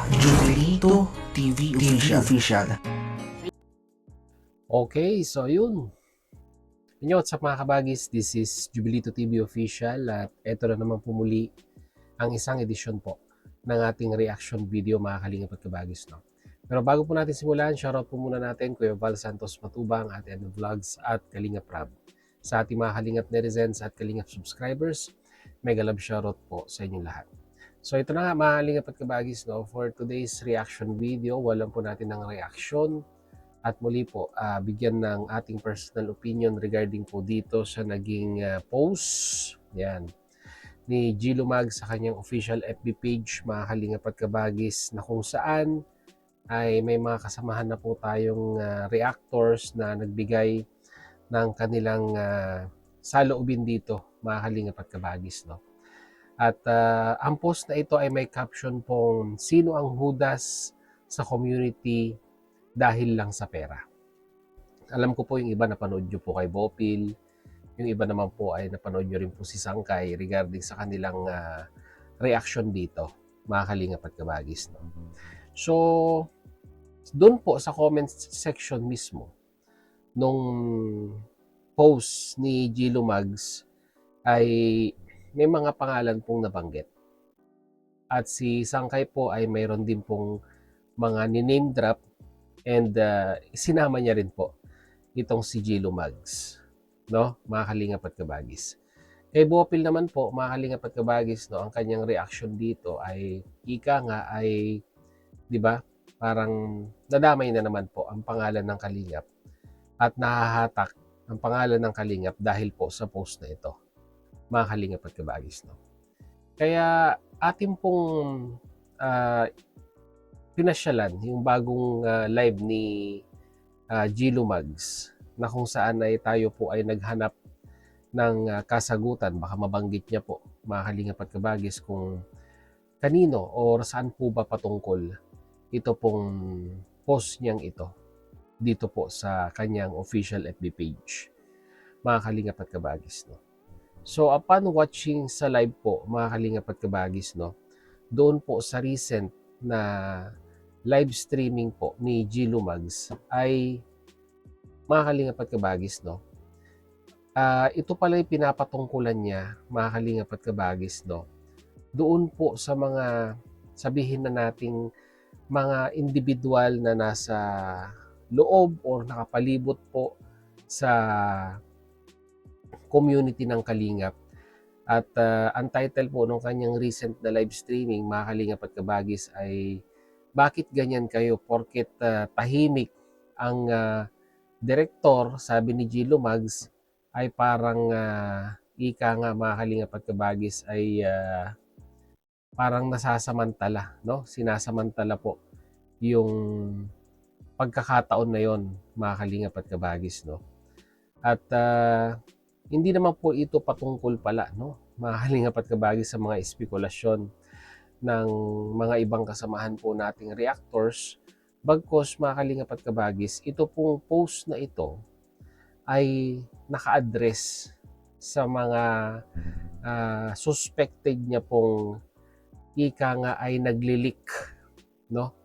Jubilito TV Official. Okay, so yun. Inyo, what's up mga kabagis? This is Jubilito TV Official at eto na naman po muli ang isang edisyon po ng ating reaction video mga kalingap at kabagis. No? Pero bago po natin simulan, shoutout po muna natin Kuya Val Santos Matubang at Edno Vlogs at Kalingap Rab. Sa ating mga kalingap netizens at kalingap subscribers, mega love shoutout po sa inyong lahat. So ito na nga mga kalingap at kabagis, no? For today's reaction video, walang po natin ng reaction. At muli po, bigyan ng ating personal opinion regarding po dito sa naging post ni G. Lumag sa kanyang official FB page, mga kalingap at kabagis, na kung saan ay may mga kasamahan na po tayong reactors na nagbigay ng kanilang saloobin dito, mga kalingap at kabagis. No? At ang post na ito ay may caption pong, "Sino ang Judas sa community dahil lang sa pera?" Alam ko po yung iba napanood nyo po kay Bopil, yung iba naman po ay napanood nyo rin po si Sangkay regarding sa kanilang reaction dito, mga kalingap at kabagis. No? So, doon po sa comment section mismo, nung post ni G. Lumags, ay may mga pangalan pong nabanggit. At si Sangkay po ay mayroon din pong mga ni-name drop and sinama niya rin po itong si G. Lumags, no? Mga kalingap at kabagis. Kay Bopil naman po, mga kalingap at kabagis, no, ang kanyang reaction dito ay ika nga ay, di ba, parang nadamay na naman po ang pangalan ng kalingap at nahahatak ang pangalan ng kalingap dahil po sa post na ito, mga kalingap at kabagis. No? Kaya atin pong pinasyalan yung bagong live ni G. Lumags na kung saan ay tayo po ay naghanap ng kasagutan. Baka mabanggit niya po, mga kalingap at kabagis, kung kanino o saan po ba patungkol ito pong post niyang ito dito po sa kanyang official FB page, mga kalingap at kabagis. No? So upon watching sa live po, mga kalingap at kabagis, no, doon po sa recent na live streaming po ni G. Lumags ay, mga kalingap at kabagis, no, ito pala yung pinapatungkulan niya, mga kalingap at kabagis, no, doon po sa mga, sabihin na nating mga individual na nasa loob or nakapalibot po sa community ng Kalingap. At ang title po ng kanyang recent na live streaming, mga kalingap at kabagis, ay "Bakit ganyan kayo porket tahimik ang direktor?" Sabi ni G. Lumags ay parang ika nga, mga kalingap at kabagis, ay parang nasasamantala, no? Sinasamantala po yung pagkakataon na yon, mga kalingap at kabagis. No? At hindi naman po ito patungkol pala, no, mga kalingap at kabagis, sa mga espekulasyon ng mga ibang kasamahan po nating reactors. Bagkos, mga kalingap at kabagis, ito pong post na ito ay naka-address sa mga suspected niya pong ika nga ay nagli-leak, no,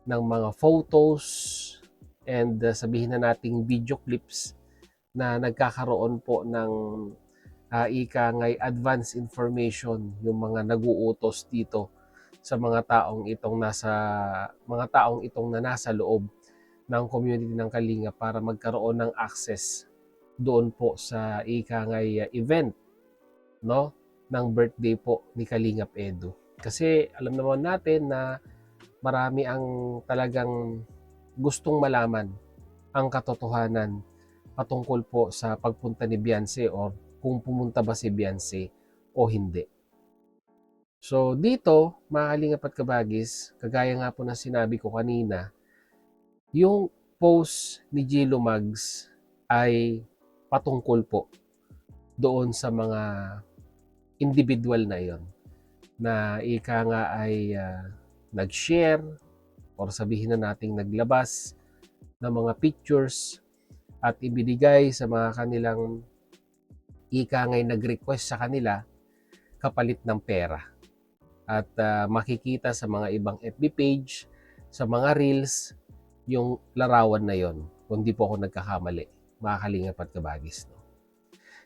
ng mga photos and sabihin na nating video clips na nagkakaroon po ng ika nga'y advance information, yung mga naguutos dito sa mga taong itong na nasa loob ng community ng Kalingap para magkaroon ng access doon po sa ika nga'y event, no, ng birthday po ni Kalingap Edu. Kasi alam naman natin na marami ang talagang gustong malaman ang katotohanan patungkol po sa pagpunta ni Beyonce or kung pumunta ba si Beyonce o hindi. So dito, mga kalingap at kabagis, kagaya nga po na sinabi ko kanina, yung post ni G. Lumags ay patungkol po doon sa mga individual na yon na ika nga ay nag-share or sabihin na nating naglabas ng mga pictures at ibinigay sa mga kanilang ika nga'y nag-request sa kanila kapalit ng pera. At makikita sa mga ibang FB page, sa mga reels, yung larawan na yon. Kung di po ako nagkakamali, mga kalingap at kabagis. No?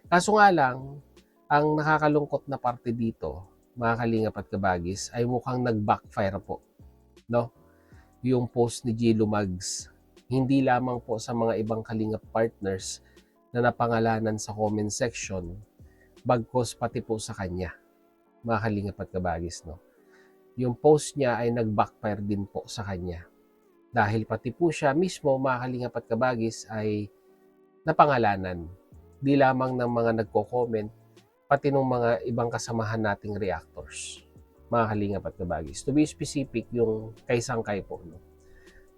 Kaso nga lang, ang nakakalungkot na parte dito, mga kalingap at kabagis, ay mukhang nag-backfire po. No? Yung post ni Gilo Mags, hindi lamang po sa mga ibang kalingap partners na napangalanan sa comment section, bagkos pati po sa kanya, mga kalingap at kabagis. No? Yung post niya ay nag-backfire din po sa kanya. Dahil pati po siya mismo, mga kalingap at kabagis, ay napangalanan. Di lamang ng mga nagko-comment, pati ng mga ibang kasamahan nating reactors, mga kalingap at kabagis. To be specific, yung kay Sangkay po, no?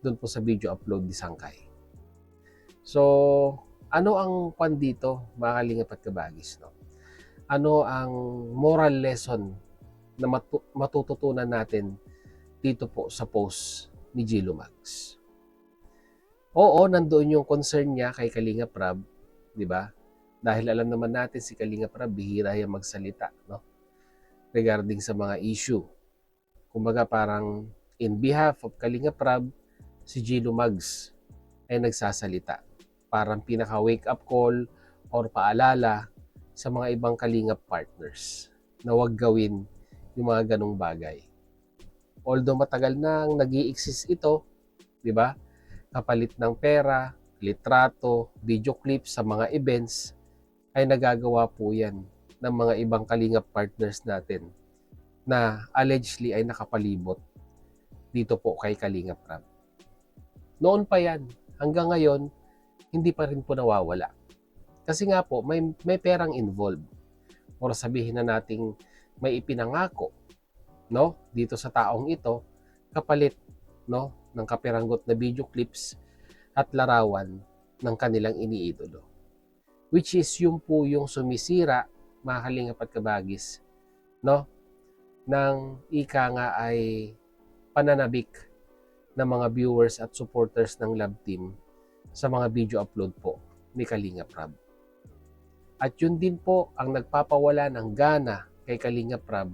Doon po sa video upload ni Sangkay. So, ano ang pan dito, mga kalingap at kabagis? No? Ano ang moral lesson na matututunan natin dito po sa post ni Gilo Mags? Oo, nandoon yung concern niya kay Kalinga Prab, di ba? Dahil alam naman natin si Kalinga Prab, bihira yung magsalita, no? Regarding sa mga issue. Kumbaga parang in behalf of Kalinga Prab, si Gilo Mags ay nagsasalita. Parang pinaka-wake up call or paalala sa mga ibang Kalingap partners na huwag gawin yung mga ganong bagay. Although matagal nang nag-i-exist ito, di ba? Kapalit ng pera, litrato, video clips sa mga events, ay nagagawa po yan ng mga ibang Kalingap partners natin na allegedly ay nakapalibot dito po kay Kalingap Prab. Noon pa yan, hanggang ngayon, hindi pa rin po nawawala. Kasi nga po, may perang involved. Or sabihin na nating may ipinangako, no, dito sa taong ito, kapalit, no, ng kapiranggot na video clips at larawan ng kanilang iniidolo. Which is yung po yung sumisira, mga kalingap at kabagis, no, ng ika nga ay pananabik ng mga viewers at supporters ng Love Team sa mga video upload po ni Kalinga Prab. At yun din po ang nagpapawala ng gana kay Kalinga Prab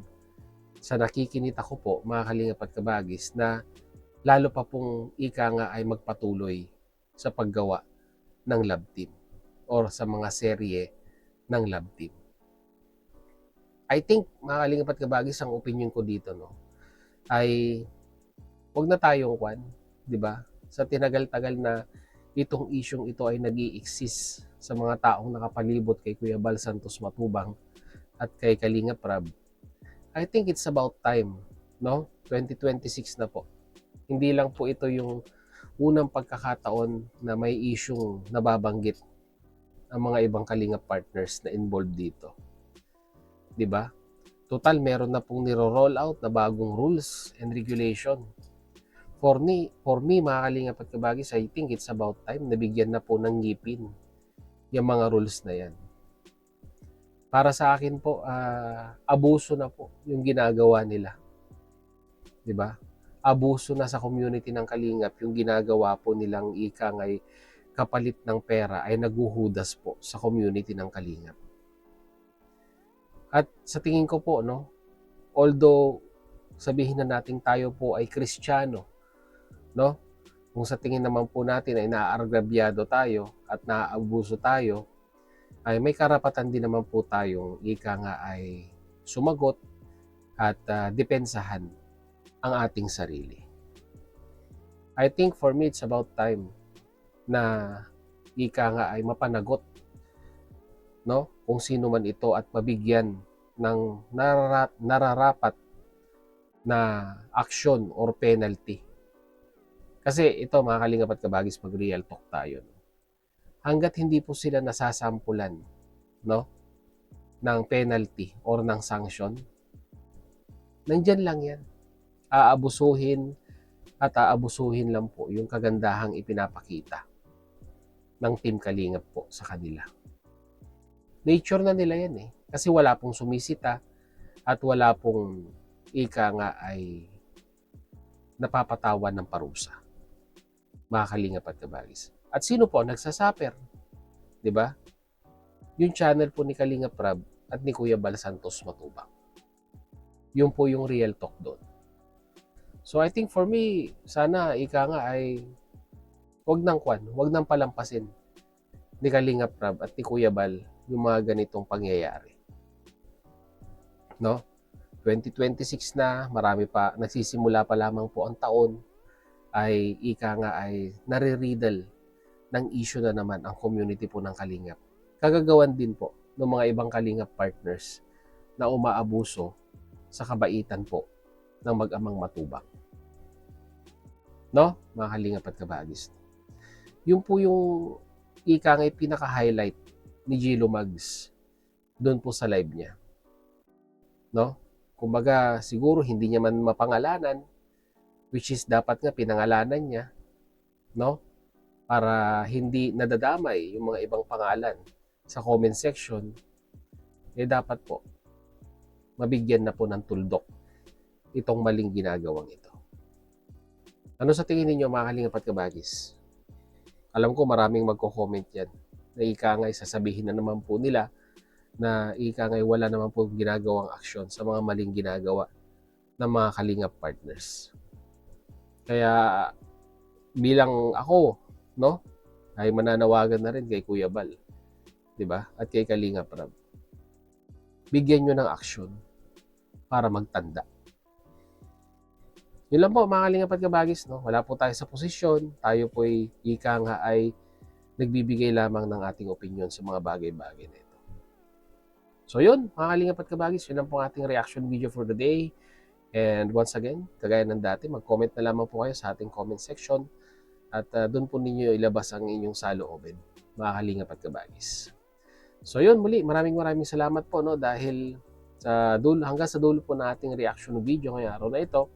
sa nakikinita ko po, mga kalingap at kabagis, na lalo pa pong ika nga ay magpatuloy sa paggawa ng Love Team or sa mga serye ng Love Team. I think, mga kalingap at kabagis, ang opinion ko dito, no, ay huwag na tayong di ba? Sa tinagal-tagal na itong isyong ito ay nag-i-exist sa mga taong nakapalibot kay Kuya Bal Santos Matubang at kay Kalinga Prab, I think it's about time, no? 2026 na po. Hindi lang po ito yung unang pagkakataon na may isyong nababanggit ang mga ibang Kalinga partners na involved dito. 'Di ba? Total, meron na pong niro-roll out na bagong rules and regulation. For me, mga Kalinga at kabagis, I think it's about time na bigyan na po ng ngipin yung mga rules na yan. Para sa akin po, abuso na po yung ginagawa nila. 'Di ba? Abuso na sa community ng Kalingap yung ginagawa po nilang ika ngay kapalit ng pera ay naguhudas po sa community ng Kalingap. At sa tingin ko po, no, although sabihin na natin tayo po ay Kristiyano, no? Kung sa tingin naman po natin ay naaargrabyado tayo at naaabuso tayo, ay may karapatan din naman po tayong ika nga ay sumagot at depensahan ang ating sarili. I think for me, it's about time na ika nga ay mapanagot, no, kung sino man ito at mabigyan ng nararapat na aksyon or penalty. Kasi ito, mga kalingap at kabagis, pag real talk tayo, no? Hanggat hindi po sila nasasampulan, no, ng penalty or ng sanction, nandyan lang yan. Aabusuhin at aabusuhin lang po yung kagandahang ipinapakita ng Team Kalingap po sa kanila. Nature na nila yan eh. Kasi wala pong sumisita at wala pong ika nga ay napapatawan ng parusa, mga kalingap at kabagis. At sino po nagsasaper? 'Di ba? Yung channel po ni Kalinga Prab at ni Kuya Bal Santos Matubang. Yun po yung real talk doon. So I think for me, sana ika nga ay wag nang palampasin ni Kalingap Rab at ni Kuya Bal yung mga ganitong pangyayari. No? 2026 na, marami pa, nagsisimula pa lamang po ang taon, ay ika nga ay nare-riddle ng issue na naman ang community po ng Kalingap. Kagagawan din po ng mga ibang Kalingap partners na umaabuso sa kabaitan po ng mag-amang matubang. No? Mga Kalingap at kabagis. Yung po yung ika nga pinaka-highlight ni Gilo Mags doon po sa live niya. No? Kumbaga, siguro hindi niya man mapangalanan, which is dapat nga pinangalanan niya, no? Para hindi nadadamay yung mga ibang pangalan sa comment section, dapat po mabigyan na po ng tuldok itong maling ginagawang ito. Ano sa tingin ninyo, mga Kalingap at kabagis? Alam ko maraming magko-comment yan na ika nga sasabihin na naman po nila na ika nga wala naman po ginagawang aksyon sa mga maling ginagawa ng mga Kalingap partners. Kaya bilang ako, no, ay mananawagan na rin kay Kuya Bal, 'di ba? At kay Kalingap Rab. Bigyan nyo ng aksyon para magtanda. Yun lang po, mga Kalingap at kabagis, no? Wala po tayo sa posisyon, tayo po ika nga ay nagbibigay lamang ng ating opinion sa mga bagay-bagay na ito. So yun, mga Kalingap at kabagis, yun lang po ating reaction video for the day. And once again, kagaya ng dati, mag-comment na lamang po kayo sa ating comment section at doon po ninyo ilabas ang inyong saloobin, mga Kalingap at kabagis. So yun, muli, maraming salamat po, no, dahil hanggang sa dulo po na ating reaction video ngayong araw na ito,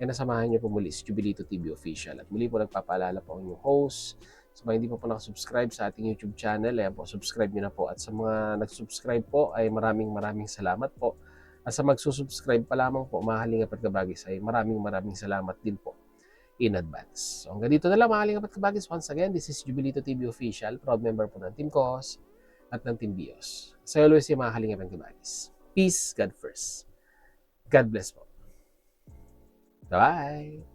ay nasamahan niyo po muli si Jubilito TV Official. At muli po nagpapaalala po ang inyong host. Sa mga hindi pa po nakasubscribe sa ating YouTube channel, ayan po, subscribe niyo na po. At sa mga nag-subscribe po, ay maraming salamat po. At sa magsusubscribe pa lamang po, mga Kalingap at kabagis, ay maraming salamat din po in advance. So hanggang dito na lang, mga Kalingap at kabagis. Once again, this is Jubilito TV Official, proud member po ng Team COS at ng Team BIOS. So always yung mga Kalingap at kabagis. Peace, God first. God bless po. Bye!